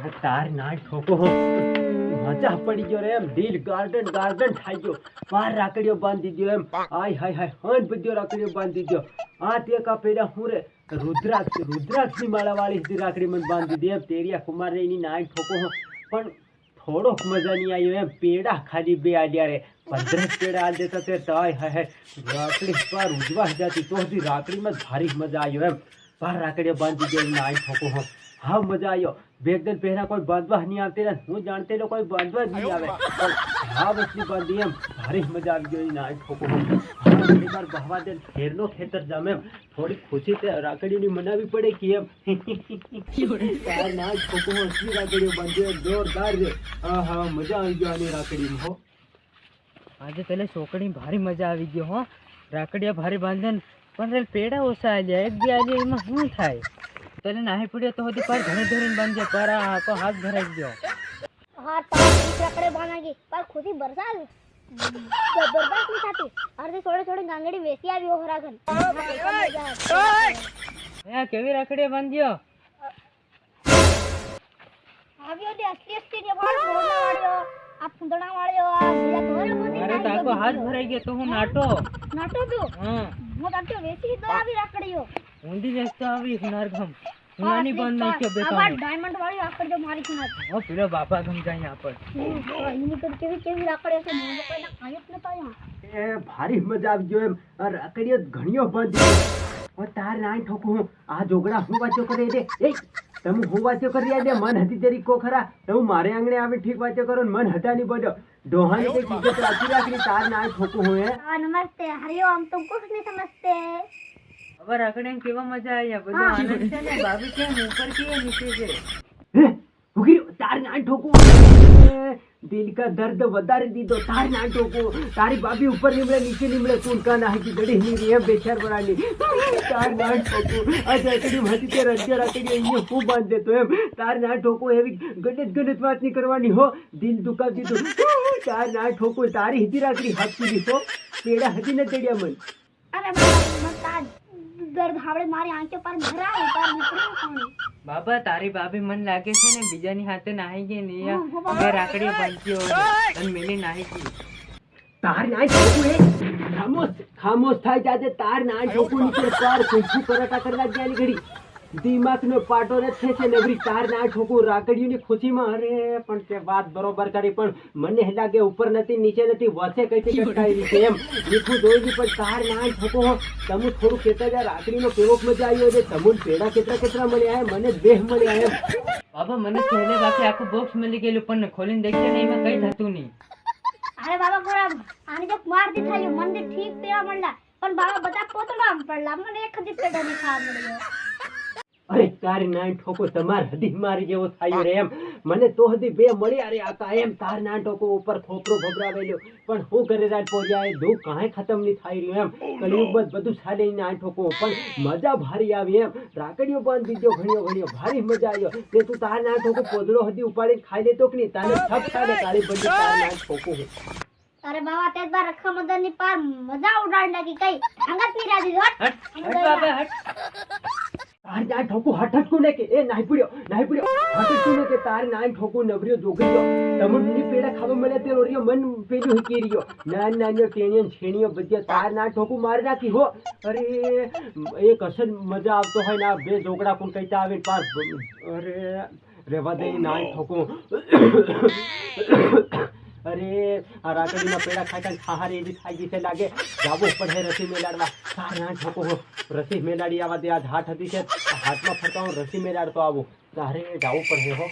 તાર ના ઠોકો મજા પડી ગયો રે એમ દિલ ગાર્ડન ગાર્ડન થઈ ગયો બાર રાખડીઓ બાંધી ગયો એમ આય હાય હાય હન બધો રાખડીઓ બાંધી ગયો આ તે કા પેડા હું રે રુદ્રાક્ષની માળા વાળી હતી રાખડી મને બાંધી દે એમ તેરિયા કુમાર ની નાય ઠોકો પણ થોડોક મજા નહીં આવ્યો એમ પેડા ખાલી બે આડ્યા રે 15 પેડા આ દેતા તે તાય હાય હાય રાખડી પર ઉજવા જાતી તો દી રાખડીમાં ભારી મજા આવ્યો એમ બાર રાખડીઓ બાંધી દે નાય ઠોકો હા મજા આવ્યો બે દિન પહેલા કોઈ બાંધવા નહીં આવતી ને હું જાણતે લો કોઈ બાંધવા જ નહીં આવે પણ હા વસ્તી બાંધી એમ ભારી મજા આવી ગઈ ના ઠોકો એક વાર બહવા દે ખેરનો ખેતર જામ એમ થોડી ખુશી તે રાખડીની મનાવી પડે કે એમ તાર ના ઠોકો અસલી રાખડીઓ બાંધ્યો જોરદાર છે હા હા મજા આવી ગઈ આની રાખડીમાં હો આજે પેલે છોકરી ભારી મજા આવી ગયો હો રાખડીયા ભારી બાંધે પણ પેડા ઓછા આવ્યા એક બે આવ્યા એમાં શું થાય તને નાહી પડ્યો તો હોતી પર ઘરે ધરીને બાંધજે પર આખો હાથ ભરાઈ ગયો હા તારી રાખડે બાંધાગી પર ખુદી બરસાત બરબાદ ની થાતી અર્ધે થોડે થોડે ગાંગડી વેસી આવ્યો હોરાગન એ કેવી રાખડીએ બાંધ્યો આવ્યો દે અસલી જે વાળ મોરલા વાળ્યો આ ફુંદણા વાળ્યો આ બીજા તોરે મોતી અરે તાકો હાથ ભરાઈ ગયો તો હું નાટો તું હા હું તાકે વેસી તો આવી રાખડીયો ઊંધી વેચતો આવી હુનારગમ હુનાની બંધ નહીં કે બે આ ડાયમંડ વાળી રાખડી જો મારી છે ઓ પેલો બાપા ગમ જાય આપણ એની તો કેવી રાખડી છે મને કોઈ ના કાઈ જ નતા એ ભારી મજા આવી ગયો એમ આ રાખડીઓ ઘણીઓ બાંધી ઓ તાર ના ઠોકો આ જોગડા હું વાંચો કરે દે એ તમે હું વાંચો કરી દે મન હતી તેરી કો ખરા તમે મારે આંગણે આવે ઠીક વાંચો કરો ને મન હટા નહીં પડ્યો ડોહાની કોઈ ચીજો રાખી રાખી તાર ના ઠોકો હું हाँ नमस्ते हरिओम तुम कुछ नहीं समझते હવે રાખડીને કેવા મજા આવી બધું આનંદ છે ને ભાભી કેમ ઉપર કે નીચે છે હે ઉગી તાર ના ઠોકો દિલ કા દર્દ વધારે દીધો તાર ના ઠોકો તારી ભાભી ઉપર નીમળે નીચે નીમળે કોણ કા ના હજી ગડી ની રે બેચાર બરાની તાર ના ઠોકો આ રાખડી હતી તે રજ્ય રાખડી અહીંયા હું બાંધ દેતો એમ તાર ના ઠોકો એવી ગણિત વાત નહીં કરવાની હો દિલ દુખાવી દીધું તાર ના ઠોકો તારી હિતી રાખડી હાથ દીધો પેડા હજી ન તેડ્યા મન अरे मत दर्द हावड़े मारी आंखों पर भरा ऊपर निकलो कौन બાબા તારી ભાભી મન લાગે છે ને બીજાની હાથે નાહી ગઈ ને બે રાખડીઓ બાંધ્યો અને મેલી નાહી ગઈ તાર ના ઠોકું એ ખામોશ થાય જાજે તાર ના ઠોકું નીચે પાર કુંજી પરાઠા કરવા જ્યાની ઘડી દિમાગનો પાટો ને છે નવરી તાર ના ઠોકું રાખડીઓની ખુશીમાં અરે પણ તે વાત બરોબર કરી પણ મને લાગે ઉપર નથી નીચે નથી વસે કઈ કટકાઈ છે એમ મીઠું જોઈ પણ તાર ના ઠોકો તમે થોડું કહેતા જાય રાખડીનો કેવો મજા આવ્યો છે તમુન પેડા કેટલા મળ્યા મને દેહ મળ્યા એમ બાબા મને પહેલે બાકી આખું બોક્સ મળી ગયેલું પણ ખોલીને દેખે ને એમાં કઈ થતું નહીં अरे बाबा गोरा आने जो मार दी था ये मन दे ठीक पेड़ा मरला पण बाबा बता पोतड़ा पड़ला મને એક જ પેડા ની ખા મળ્યો અરે તારી ના ઠોકો તમાર હદી મારી જેવો થાય રે એમ મને તો હદી બે મળ્યા રે આકા એમ તાર ના ઠોકો ઉપર ખોપરો ભભરાવેલો પણ હું ઘરે રાત પહોંચ્યા એ દુઃખ કાંઈ ખતમ નહીં થાય રહ્યું એમ કળિયુગ બધું સાલે ના ઠોકો પણ મજા ભારી આવી એમ રાખડીઓ બાંધી દીધો ઘણીઓ ભારી મજા આવ્યો તે તું તાર ના ઠોકો પોદળો હદી ઉપાડીને ખાઈ લેતો કે નહીં તારે થપ થાય તારી બધી તાર ના ઠોકો अरे बाबा तेज बार रखा मदन ની પાર મજા ઉડાડ લાગી કઈ અંગત ની રાજી હટ બાબા હટ તાર ના ઠોકું હઠ કોને કે એ નાઈ પડ્યો હઠ કોને કે તાર ના ઠોકું નવરિયો જોગીયો તમની પેડા ખાવા મળે તે રોરિયો મન પેલું હકી રહ્યો નાનો ટેણિયન છેણીયો બજ્યા તાર ના ઠોકું મારી નાખી હો અરે એક અસલ મજા આવતો હોય ના બે જોગડા કોણ કઈતા આવે પાર અરે રેવા દે ના ઠોકું અરે આ રાખડીના પેડા ખાઈ ખાહારી એવી થઈ ગઈ છે લાગે જાવું પડે રસી મેલાડવા તાર ના ઠોકો રસી મેલાડી આવા દે આજ હાથ હતી છે હાથમાં ફરતા હું રસી મેલાડતો આવું તારે જાવું પડે હો